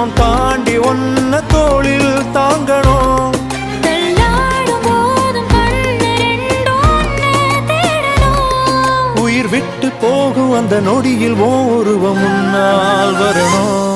ஜென்மம் தாண்டி ஒன்ன தோளில் தாங்கணும். உயிர் விட்டு போகும் அந்த நொடியில் ஓருவம் முன்னால் வரணும்.